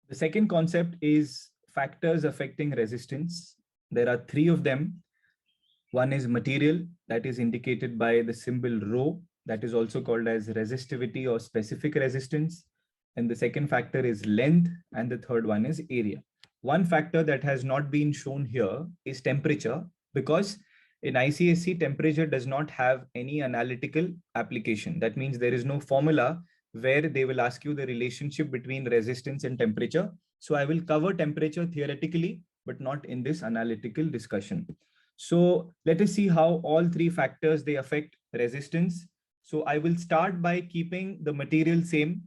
The second concept is factors affecting resistance. There are three of them. One is material, that is indicated by the symbol rho, that is also called as resistivity or specific resistance. And the second factor is length, and the third one is area. One factor that has not been shown here is temperature, because in ICSE, temperature does not have any analytical application. That means there is no formula where they will ask you the relationship between resistance and temperature. So I will cover temperature theoretically, but not in this analytical discussion. So let us see how all three factors, they affect resistance. So I will start by keeping the material same.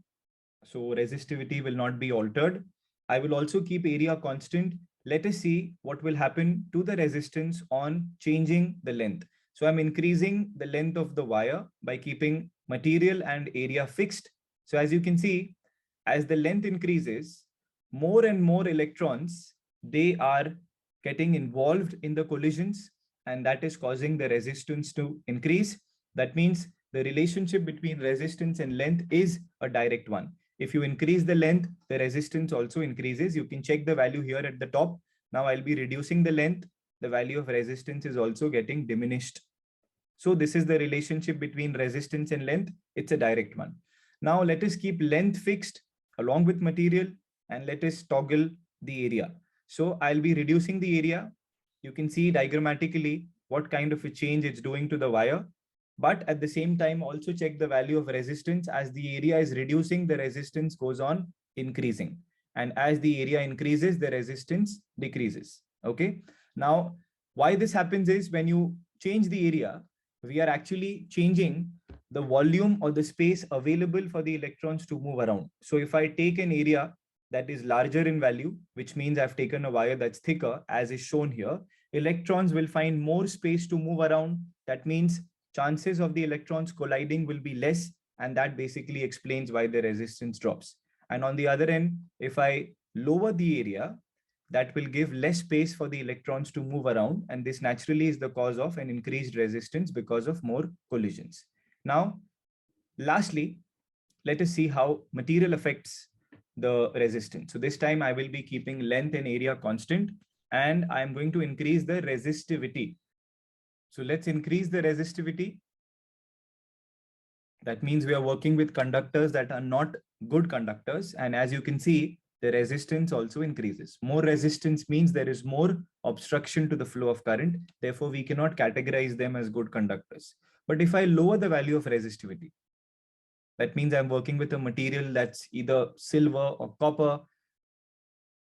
So resistivity will not be altered. I will also keep area constant. Let us see what will happen to the resistance on changing the length. So I'm increasing the length of the wire by keeping material and area fixed. So as you can see, as the length increases, more and more electrons, they are getting involved in the collisions, and that is causing the resistance to increase. That means the relationship between resistance and length is a direct one. If you increase the length, the resistance also increases. You can check the value here at the top. Now I'll be reducing the length. The value of resistance is also getting diminished. So this is the relationship between resistance and length. It's a direct one. Now let us keep length fixed along with material, and let us toggle the area. So I'll be reducing the area. You can see diagrammatically what kind of a change it's doing to the wire. But at the same time, also check the value of resistance. As the area is reducing, the resistance goes on increasing. And as the area increases, the resistance decreases. Okay. Now, why this happens is when you change the area, we are actually changing the volume or the space available for the electrons to move around. So if I take an area that is larger in value, which means I've taken a wire that's thicker, as is shown here, electrons will find more space to move around. That means chances of the electrons colliding will be less, and that basically explains why the resistance drops. And on the other end, if I lower the area, that will give less space for the electrons to move around, and this naturally is the cause of an increased resistance because of more collisions. Now, lastly, let us see how material affects the resistance. So this time I will be keeping length and area constant, and I'm going to increase the resistivity. So let's increase the resistivity. That means we are working with conductors that are not good conductors. And as you can see, the resistance also increases. More resistance means there is more obstruction to the flow of current. Therefore, we cannot categorize them as good conductors. But if I lower the value of resistivity, that means I'm working with a material that's either silver or copper.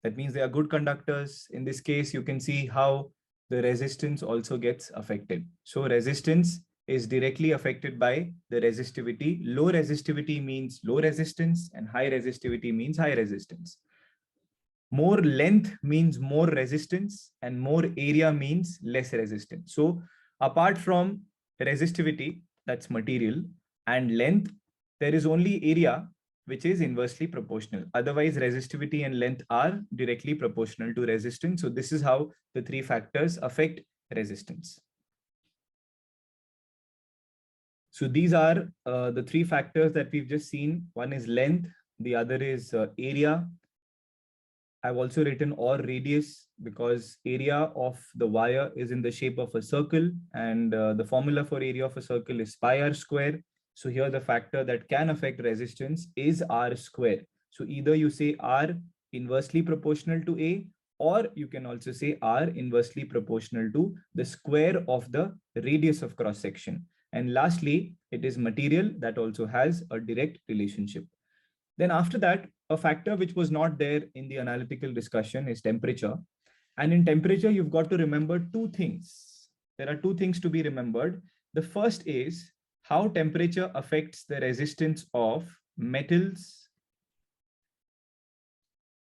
That means they are good conductors. In this case, you can see how the resistance also gets affected. So resistance is directly affected by the resistivity. Low resistivity means low resistance, and high resistivity means high resistance. More length means more resistance, and more area means less resistance. So apart from resistivity, that's material, and length, there is only area which is inversely proportional. Otherwise, resistivity and length are directly proportional to resistance. So this is how the three factors affect resistance. So these are the three factors that we've just seen. One is length, the other is area. I've also written or radius because area of the wire is in the shape of a circle, and the formula for area of a circle is pi r square. So here the factor that can affect resistance is r square. So either you say r inversely proportional to A, or you can also say r inversely proportional to the square of the radius of cross section. And lastly, it is material that also has a direct relationship. Then after that, a factor which was not there in the analytical discussion is temperature. And in temperature, you've got to remember two things. There are two things to be remembered. The first is how temperature affects the resistance of metals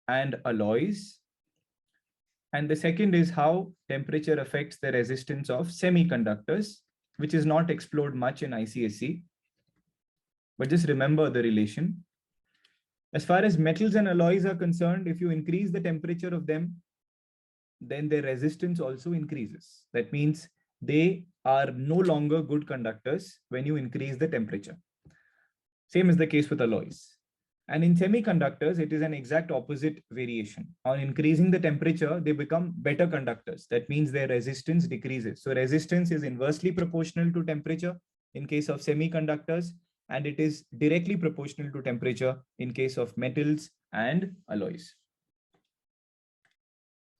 and alloys. And the second is how temperature affects the resistance of semiconductors, which is not explored much in ICSE. But just remember the relation. As far as metals and alloys are concerned, if you increase the temperature of them, then their resistance also increases. That means they are no longer good conductors when you increase the temperature. Same is the case with alloys. And in semiconductors, it is an exact opposite variation. On increasing the temperature, they become better conductors. That means their resistance decreases. So resistance is inversely proportional to temperature in case of semiconductors, and it is directly proportional to temperature in case of metals and alloys.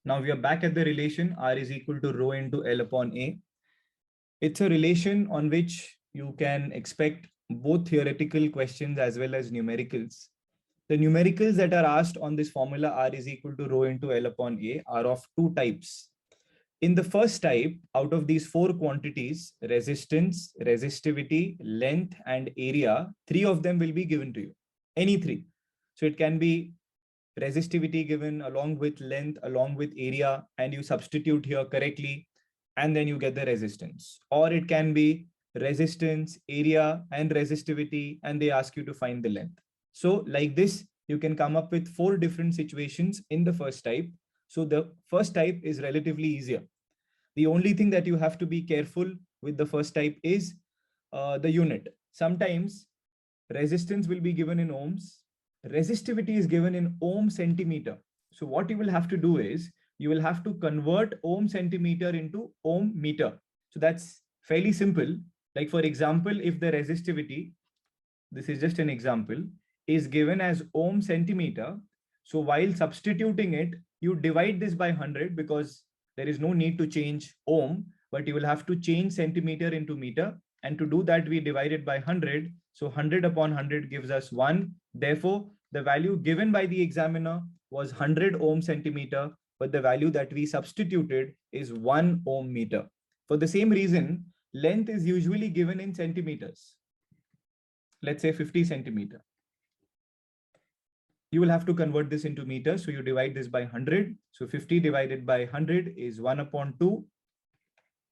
Now we are back at the relation R is equal to rho into L upon A. It's a relation on which you can expect both theoretical questions as well as numericals. The numericals that are asked on this formula R is equal to rho into L upon A are of two types. In the first type, out of these four quantities, resistance, resistivity, length, and area, three of them will be given to you, any three. So it can be resistivity given along with length, along with area, and you substitute here correctly, and then you get the resistance. Or it can be resistance, area, and resistivity, and they ask you to find the length. So like this, you can come up with four different situations in the first type. So the first type is relatively easier. The only thing that you have to be careful with the first type is the unit. Sometimes resistance will be given in ohms. Resistivity is given in ohm centimeter. So what you will have to do is you will have to convert ohm centimeter into ohm meter. So that's fairly simple. Like for example, if the resistivity, this is just an example, is given as ohm centimeter. So while substituting it, you divide this by 100 because there is no need to change ohm, but you will have to change centimeter into meter. And to do that, we divide it by 100. So 100 upon 100 gives us 1. Therefore, the value given by the examiner was 100 ohm centimeter, but the value that we substituted is 1 ohm meter. For the same reason, length is usually given in centimeters. Let's say 50 centimeter. You will have to convert this into meters. So you divide this by 100. So 50 divided by 100 is 1 upon 2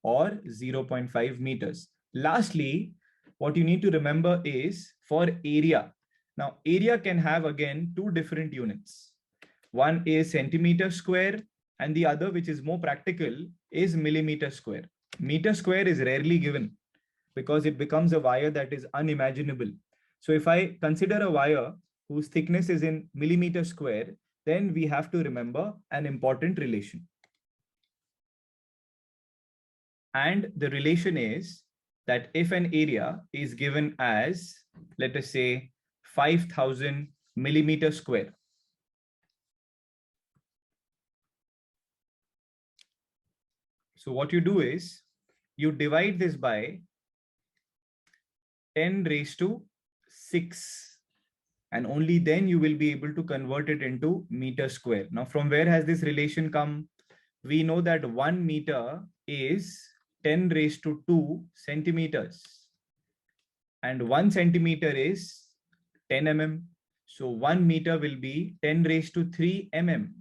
or 0.5 meters. Lastly, what you need to remember is for area. Now area can have again two different units. One is centimeter square and the other, which is more practical, is millimeter square. Meter square is rarely given because it becomes a wire that is unimaginable. So if I consider a wire whose thickness is in millimeter square, then we have to remember an important relation. And the relation is that if an area is given as, let us say, 5,000 millimeter square, so what you do is you divide this by 10 raised to 6, and only then you will be able to convert it into meter square. Now, from where has this relation come? We know that 1 meter is 10 raised to 2 centimeters, and 1 centimeter is 10 mm. So 1 meter will be 10 raised to 3 mm.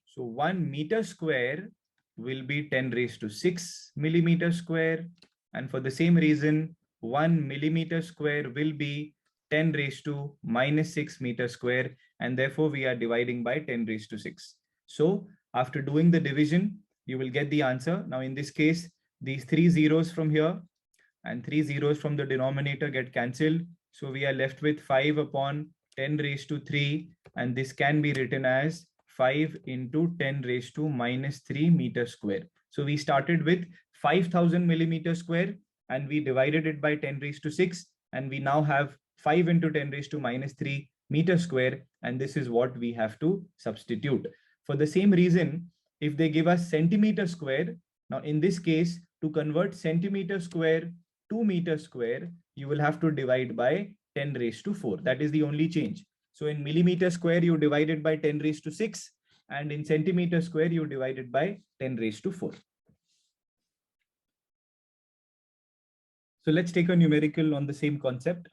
So 1 meter square will be 10 raised to 6 millimeter square. And for the same reason, 1 millimeter square will be 10 raised to minus 6 meter square. And therefore, we are dividing by 10 raised to 6. So after doing the division, you will get the answer. Now, in this case, these 3 zeros from here and 3 zeros from the denominator get cancelled. So we are left with 5 upon 10 raised to 3. And this can be written as 5 into 10 raised to minus 3 meter square. So we started with 5,000 millimeter square and we divided it by 10 raised to 6. And we now have 5 into 10 raised to minus 3 meter square. And this is what we have to substitute. For the same reason, if they give us centimeter square, now in this case, to convert centimeter square to meter square, you will have to divide by 10 raised to 4. That is the only change. So in millimeter square, you divide it by 10 raised to 6. And in centimeter square, you divide it by 10 raised to 4. So let's take a numerical on the same concept.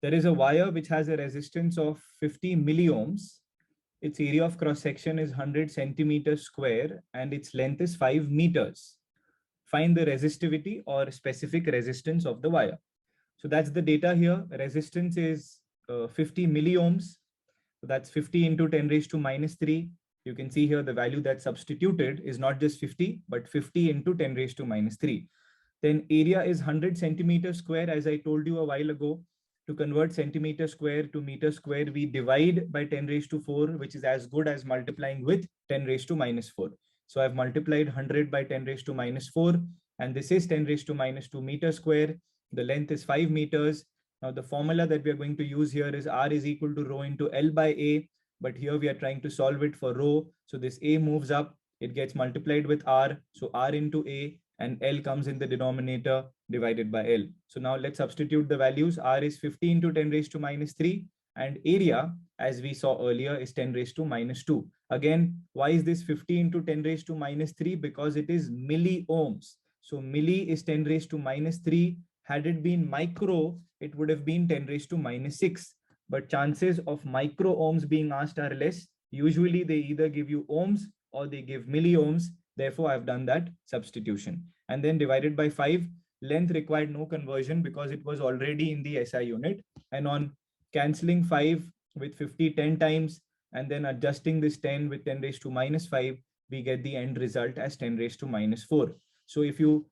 There is a wire which has a resistance of 50 milliohms. Its area of cross section is 100 centimeters square and its length is 5 meters. Find the resistivity or specific resistance of the wire. So that's the data here. Resistance is 50 milliohms. So that's 50 into 10 raised to minus 3. You can see here the value that's substituted is not just 50, but 50 into 10 raised to minus 3. Then area is 100 centimeters square, as I told you a while ago. To convert centimeter square to meter square, we divide by 10 raised to 4, which is as good as multiplying with 10 raised to minus 4. So I've multiplied 100 by 10 raised to minus 4, and this is 10 raised to minus 2 meter square. The length is 5 meters. Now the formula that we are going to use here is R is equal to rho into L by A, but here we are trying to solve it for rho. So this A moves up, it gets multiplied with R. So R into A, and L comes in the denominator divided by L. So now let's substitute the values. R is 50 into 10 raised to minus 3, and area, as we saw earlier, is 10 raised to minus 2. Again, why is this 50 into 10 raised to minus 3? Because it is milliohms. So milli is 10 raised to minus 3. Had it been micro, it would have been 10 raised to minus 6. But chances of micro ohms being asked are less. Usually they either give you ohms or they give milliohms. Therefore, I've done that substitution. And then divided by 5, length required no conversion because it was already in the SI unit. And on cancelling 5 with 50 10 times, and then adjusting this 10 with 10 raised to minus 5, we get the end result as 10 raised to minus 4. So if you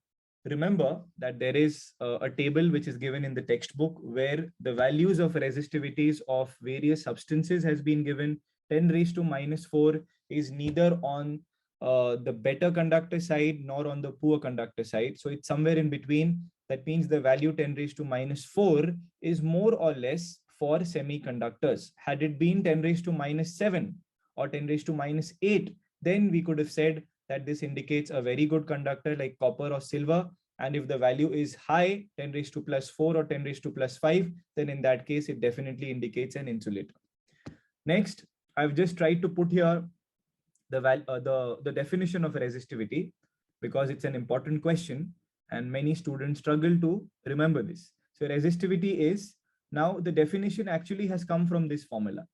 remember that there is a table which is given in the textbook where the values of resistivities of various substances has been given, 10 raised to minus 4 is neither on the better conductor side nor on the poor conductor side. So it's somewhere in between. That means the value 10 raised to minus 4 is more or less for semiconductors. Had it been 10 raised to minus 7 or 10 raised to minus 8, then we could have said that this indicates a very good conductor like copper or silver. And if the value is high, 10 raised to plus 4 or 10 raised to plus 5, then in that case, it definitely indicates an insulator. Next, I've just tried to put here the definition of resistivity because it's an important question and many students struggle to remember this. So resistivity is, now the definition actually has come from this formula.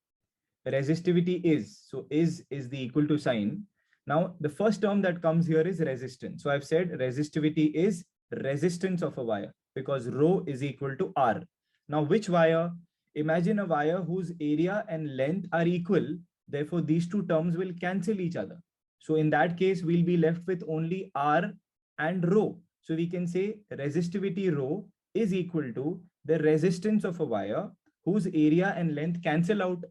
Resistivity is, so is the equal to sign. Now the first term that comes here is resistance. So I've said resistivity is resistance of a wire because rho is equal to R. Now which wire? Imagine a wire whose area and length are equal. Therefore, these two terms will cancel each other. So in that case, we'll be left with only R and rho. So we can say resistivity rho is equal to the resistance of a wire whose area and length cancel out.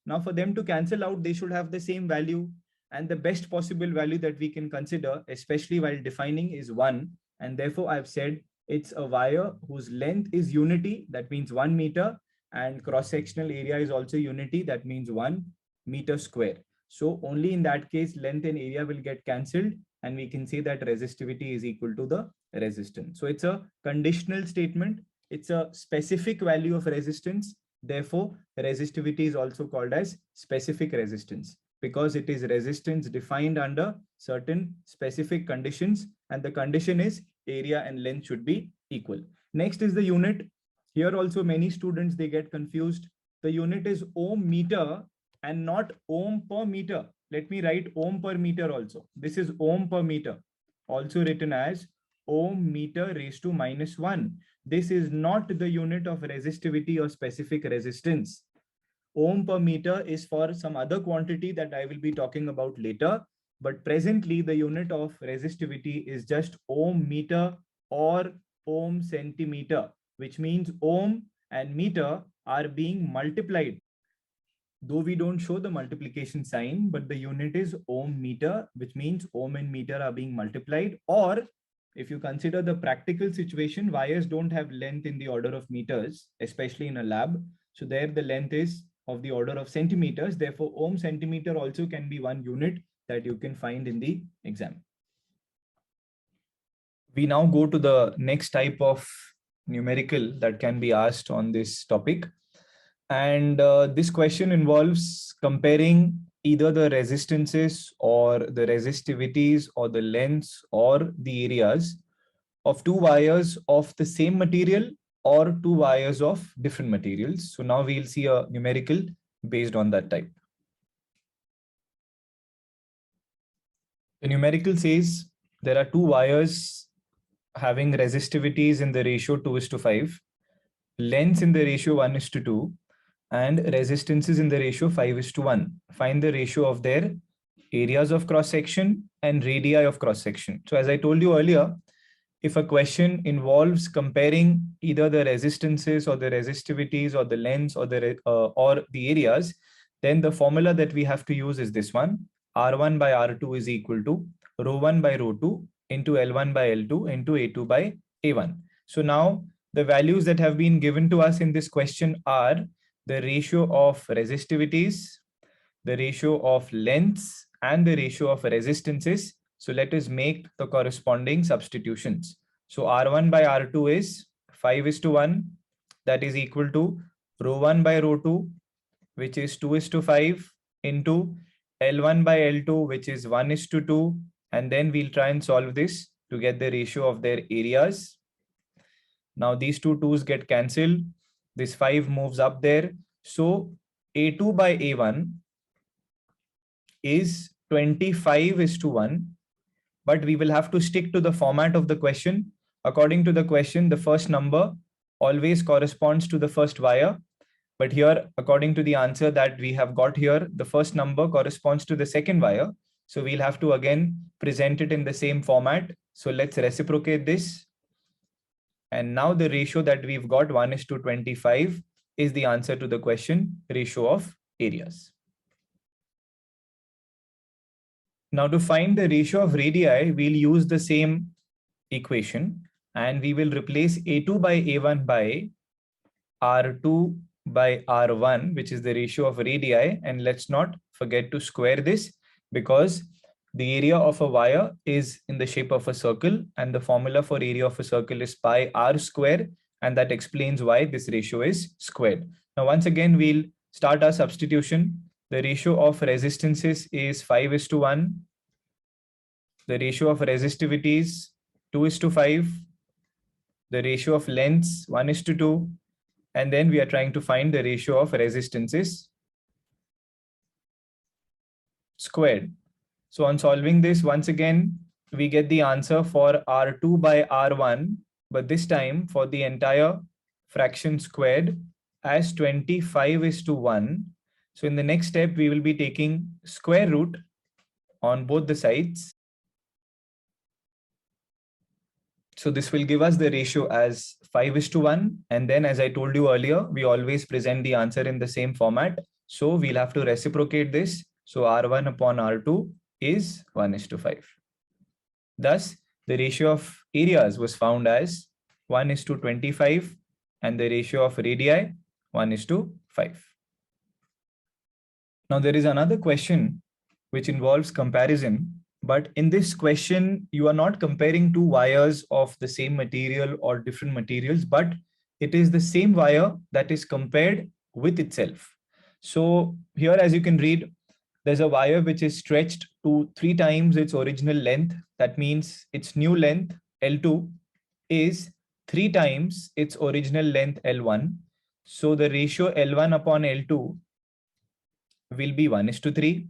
Now for them to cancel out, they should have the same value. And the best possible value that we can consider, especially while defining, is 1. And therefore, I've said it's a wire whose length is unity. That means 1 meter. And cross-sectional area is also unity. That means 1 meter square. So only in that case, length and area will get cancelled. And we can say that resistivity is equal to the resistance. So it's a conditional statement. It's a specific value of resistance. Therefore, resistivity is also called as specific resistance because it is resistance defined under certain specific conditions. And the condition is area and length should be equal. Next is the unit. Here also many students, they get confused. The unit is ohm meter and not ohm per meter. Let me write ohm per meter also. This is ohm per meter, also written as ohm meter raised to minus 1. This is not the unit of resistivity or specific resistance. Ohm per meter is for some other quantity that I will be talking about later. But presently, the unit of resistivity is just ohm meter or ohm centimeter, which means ohm and meter are being multiplied. Though we don't show the multiplication sign, but the unit is ohm meter, which means ohm and meter are being multiplied. Or if you consider the practical situation, wires don't have length in the order of meters, especially in a lab. So there the length is of the order of centimeters. Therefore, ohm centimeter also can be one unit that you can find in the exam. We now go to the next type of numerical that can be asked on this topic. And this question involves comparing either the resistances or the resistivities or the lengths or the areas of two wires of the same material or two wires of different materials. So now we'll see a numerical based on that type. The numerical says there are two wires having resistivities in the ratio 2:5, lengths in the ratio 1:2, and resistances in the ratio 5:1. Find the ratio of their areas of cross section and radii of cross section. So as I told you earlier, if a question involves comparing either the resistances or the resistivities or the lengths or the areas, then the formula that we have to use is this one. R1 by R2 is equal to rho1 by rho2 into L1 by L2 into A2 by A1. So now the values that have been given to us in this question are the ratio of resistivities, the ratio of lengths, and the ratio of resistances. So let us make the corresponding substitutions. So R1 by R2 is 5:1. That is equal to rho1 by rho2, which is 2:5, into L1 by L2, which is 1:2. And then we'll try and solve this to get the ratio of their areas. Now these two 2's get cancelled. This 5 moves up there. So A2 by A1 is 25:1, but we will have to stick to the format of the question. According to the question, the first number always corresponds to the first wire. But here, according to the answer that we have got here, the first number corresponds to the second wire. So we'll have to again present it in the same format. So let's reciprocate this. And now the ratio that we've got, 1:25, is the answer to the question, ratio of areas. Now to find the ratio of radii, we'll use the same equation and we will replace A2 by A1 by R2 by R1, which is the ratio of radii. And let's not forget to square this, because the area of a wire is in the shape of a circle and the formula for area of a circle is pi r square. And that explains why this ratio is squared. Now, once again, we'll start our substitution. The ratio of resistances is 5:1. The ratio of resistivities 2:5. The ratio of lengths 1:2. And then we are trying to find the ratio of resistances squared. So on solving this, once again, we get the answer for R2 by R1, but this time for the entire fraction squared as 25:1. So in the next step, we will be taking square root on both the sides. So this will give us the ratio as 5:1. And then, as I told you earlier, we always present the answer in the same format. So we'll have to reciprocate this. So R1 upon R2 is 1:5. Thus, the ratio of areas was found as 1:25 and the ratio of radii 1:5. Now, there is another question which involves comparison. But in this question, you are not comparing two wires of the same material or different materials, but it is the same wire that is compared with itself. So here, as you can read, there's a wire which is stretched to 3 times its original length. That means its new length, L2, is 3 times its original length, L1. So the ratio L1 upon L2 will be 1:3.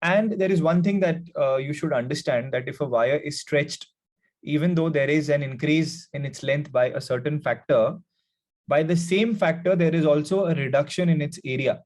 And there is one thing that you should understand, that if a wire is stretched, even though there is an increase in its length by a certain factor, by the same factor, there is also a reduction in its area.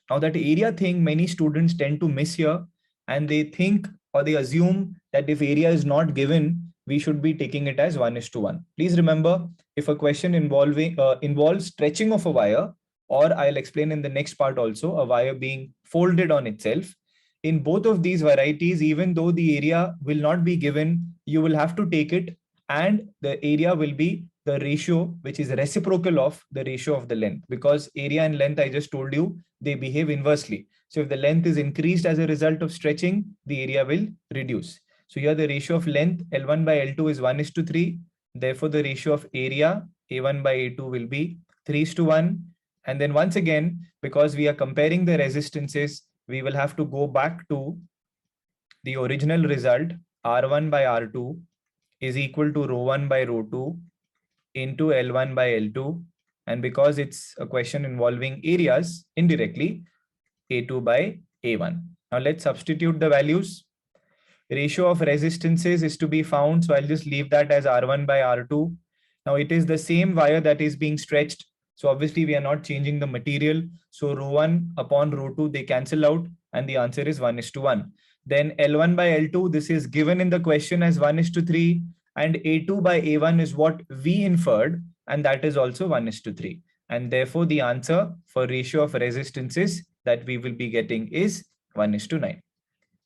Now that area thing, many students tend to miss here, and they think or they assume that if area is not given, we should be taking it as 1:1. Please remember, if a question involves stretching of a wire, or I'll explain in the next part also, a wire being folded on itself, in both of these varieties, even though the area will not be given, you will have to take it, and the area will be the ratio which is reciprocal of the ratio of the length, because area and length, I just told you, they behave inversely. So if the length is increased as a result of stretching, the area will reduce. So here the ratio of length L1 by L2 is 1:3. Therefore, the ratio of area A1 by A2 will be 3:1. And then once again, because we are comparing the resistances, we will have to go back to the original result. R1 by R2 is equal to rho1 by rho2 into L1 by L2. And because it's a question involving areas, indirectly, A2 by A1. Now let's substitute the values. Ratio of resistances is to be found, so I'll just leave that as R1 by R2. Now it is the same wire that is being stretched. So obviously we are not changing the material. So rho1 upon rho2, they cancel out and the answer is 1:1. Then L1 by L2, this is given in the question as 1:3. and A2 by A1 is what we inferred, and that is also 1:3. And therefore, the answer for ratio of resistances that we will be getting is 1:9.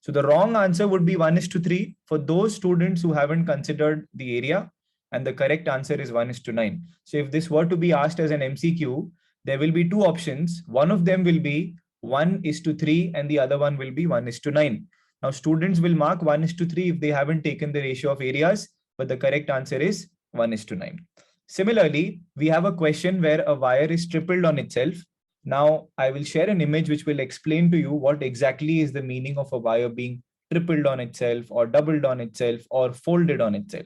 So the wrong answer would be 1:3 for those students who haven't considered the area, and the correct answer is 1:9. So if this were to be asked as an MCQ, there will be two options. One of them will be 1:3 and the other one will be 1:9. Now students will mark 1:3 if they haven't taken the ratio of areas, but the correct answer is 1:9. Similarly, we have a question where a wire is tripled on itself. Now, I will share an image which will explain to you what exactly is the meaning of a wire being tripled on itself or doubled on itself or folded on itself.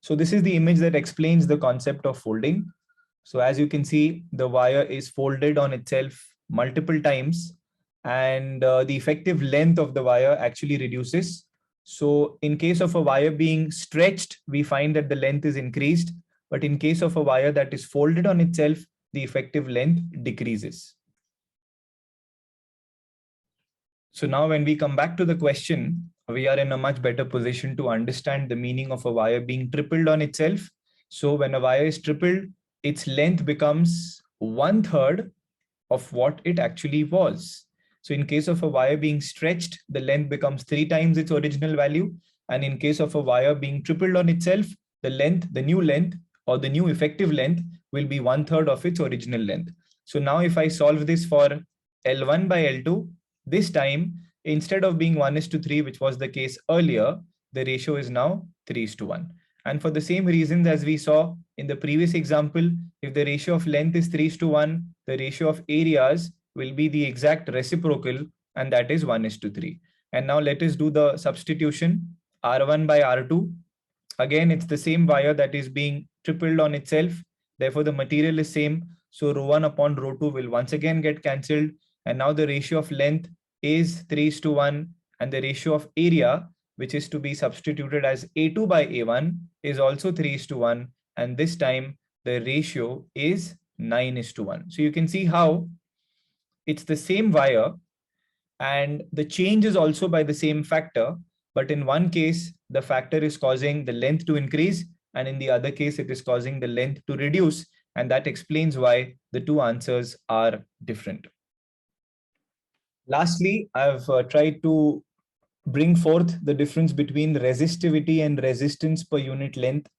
So this is the image that explains the concept of folding. So as you can see, the wire is folded on itself multiple times, and the effective length of the wire actually reduces. So in case of a wire being stretched, we find that the length is increased. But in case of a wire that is folded on itself, the effective length decreases. So now when we come back to the question, we are in a much better position to understand the meaning of a wire being tripled on itself. So when a wire is tripled, its length becomes 1/3 of what it actually was. So in case of a wire being stretched, the length becomes 3 times its original value. And in case of a wire being tripled on itself, the new length or the new effective length will be 1/3 of its original length. So now if I solve this for L1 by L2, this time, instead of being 1:3, which was the case earlier, the ratio is now 3:1. And for the same reasons as we saw in the previous example, if the ratio of length is 3:1, the ratio of areas will be the exact reciprocal, and that is 1:3. And now let us do the substitution. R1 by R2. Again, it's the same wire that is being tripled on itself. Therefore, the material is same. So rho 1 upon rho 2 will once again get cancelled. And now the ratio of length is 3:1, and the ratio of area, which is to be substituted as A2 by A1, is also 3:1. And this time the ratio is 9:1. So you can see how it's the same wire, and the change is also by the same factor. But in one case, the factor is causing the length to increase, and in the other case, it is causing the length to reduce. And that explains why the two answers are different. Lastly, I've tried to bring forth the difference between resistivity and resistance per unit length,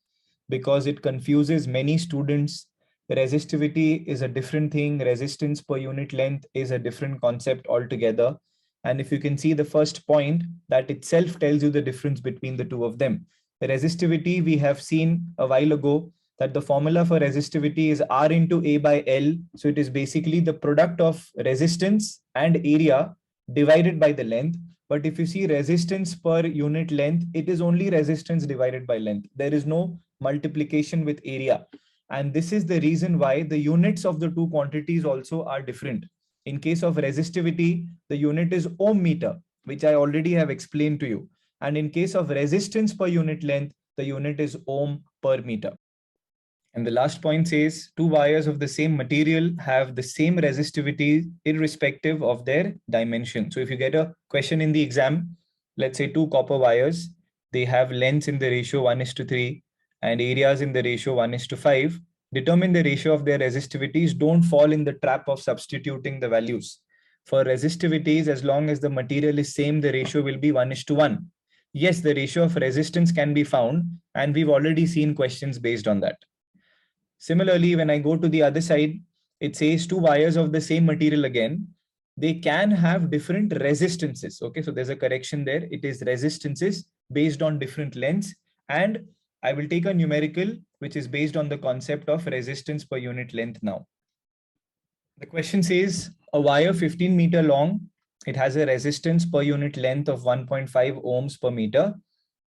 because it confuses many students. Resistivity is a different thing. Resistance per unit length is a different concept altogether. And if you can see the first point, that itself tells you the difference between the two of them. The resistivity, we have seen a while ago that the formula for resistivity is R into A by L. So it is basically the product of resistance and area divided by the length. But if you see resistance per unit length, it is only resistance divided by length. There is no multiplication with area. And this is the reason why the units of the two quantities also are different. In case of resistivity, the unit is ohm meter, which I already have explained to you. And in case of resistance per unit length, the unit is ohm per meter. And the last point says two wires of the same material have the same resistivity irrespective of their dimension. So if you get a question in the exam, let's say two copper wires, they have lengths in the ratio 1:3 and areas in the ratio 1:5. Determine the ratio of their resistivities. Don't fall in the trap of substituting the values. For resistivities, as long as the material is same, the ratio will be 1:1. Yes, the ratio of resistance can be found, and we've already seen questions based on that. Similarly, when I go to the other side, it says two wires of the same material again. They can have different resistances. Okay, so there's a correction there. It is resistances based on different lengths. And I will take a numerical which is based on the concept of resistance per unit length now. The question says a wire 15 meter long. It has a resistance per unit length of 1.5 ohms per meter.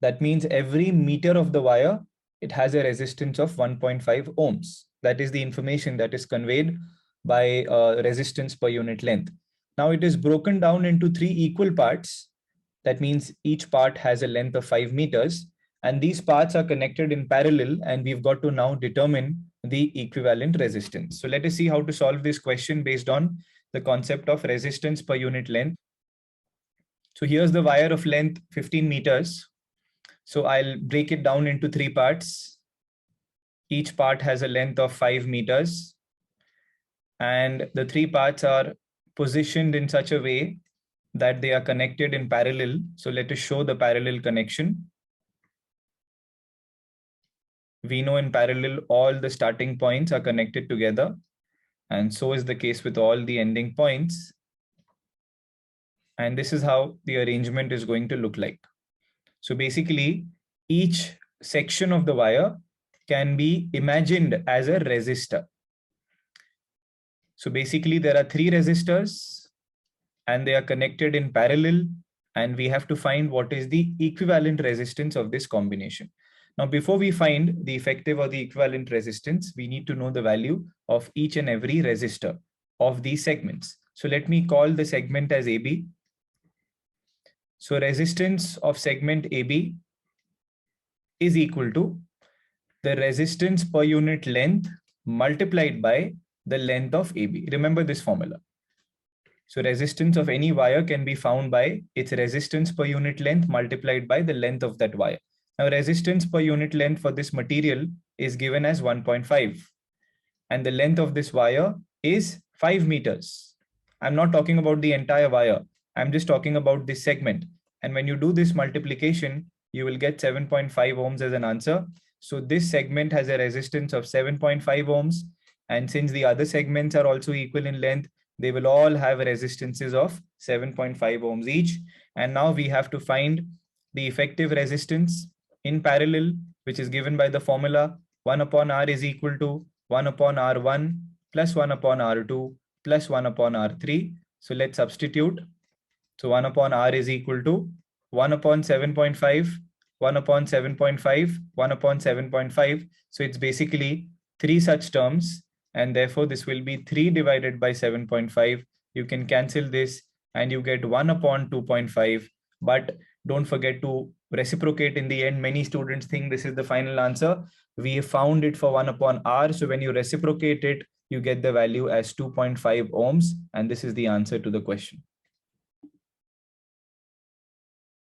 That means every meter of the wire, it has a resistance of 1.5 ohms. That is the information that is conveyed by resistance per unit length. Now it is broken down into 3 equal parts. That means each part has a length of 5 meters. And these parts are connected in parallel, and we've got to now determine the equivalent resistance. So let us see how to solve this question based on the concept of resistance per unit length. So here's the wire of length 15 meters. So I'll break it down into 3 parts. Each part has a length of 5 meters. And the 3 parts are positioned in such a way that they are connected in parallel. So let us show the parallel connection. We know in parallel all the starting points are connected together, and so is the case with all the ending points. And this is how the arrangement is going to look like. So basically, each section of the wire can be imagined as a resistor. So basically, there are 3 resistors and they are connected in parallel, and we have to find what is the equivalent resistance of this combination. Now, before we find the effective or the equivalent resistance, we need to know the value of each and every resistor of these segments. So let me call the segment as AB. So resistance of segment AB is equal to the resistance per unit length multiplied by the length of AB. Remember this formula. So resistance of any wire can be found by its resistance per unit length multiplied by the length of that wire. Now resistance per unit length for this material is given as 1.5. And the length of this wire is 5 meters. I'm not talking about the entire wire. I'm just talking about this segment. And when you do this multiplication, you will get 7.5 ohms as an answer. So this segment has a resistance of 7.5 ohms. And since the other segments are also equal in length, they will all have resistances of 7.5 ohms each. And now we have to find the effective resistance in parallel, which is given by the formula 1 upon R is equal to 1 upon R1 plus 1 upon R2 plus 1 upon R3. So let's substitute. So 1 upon R is equal to 1 upon 7.5, 1 upon 7.5, 1 upon 7.5. So it's basically 3 such terms. And therefore, this will be 3 divided by 7.5. You can cancel this and you get 1 upon 2.5. But don't forget to reciprocate in the end. Many students think this is the final answer. We have found it for 1 upon R. So when you reciprocate it, you get the value as 2.5 ohms. And this is the answer to the question.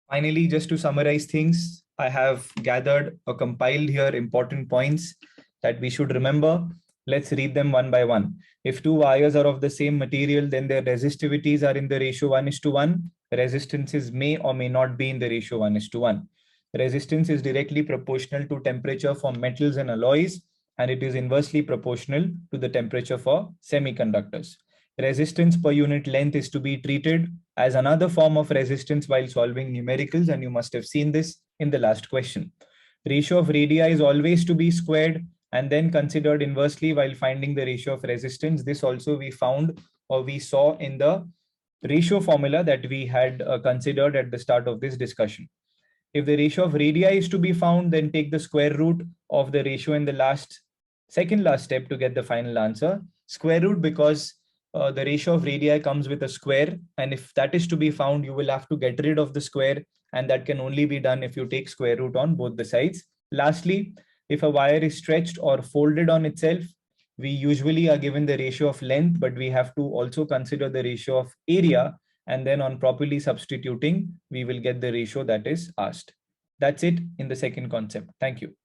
Finally, just to summarize things, I have gathered or compiled here important points that we should remember. Let's read them one by one. If 2 wires are of the same material, then their resistivities are in the ratio 1:1. Resistances may or may not be in the ratio 1:1. Resistance is directly proportional to temperature for metals and alloys, and it is inversely proportional to the temperature for semiconductors. Resistance per unit length is to be treated as another form of resistance while solving numericals, and you must have seen this in the last question. Ratio of radii is always to be squared and then considered inversely while finding the ratio of resistance. This also we found or we saw in the ratio formula that we had considered at the start of this discussion. If the ratio of radii is to be found, then take the square root of the ratio in the second last step to get the final answer. Square root because the ratio of radii comes with a square, and if that is to be found, you will have to get rid of the square, and that can only be done if you take square root on both the sides. Lastly, if a wire is stretched or folded on itself, we usually are given the ratio of length, but we have to also consider the ratio of area, and then on properly substituting, we will get the ratio that is asked. That's it in the second concept. Thank you.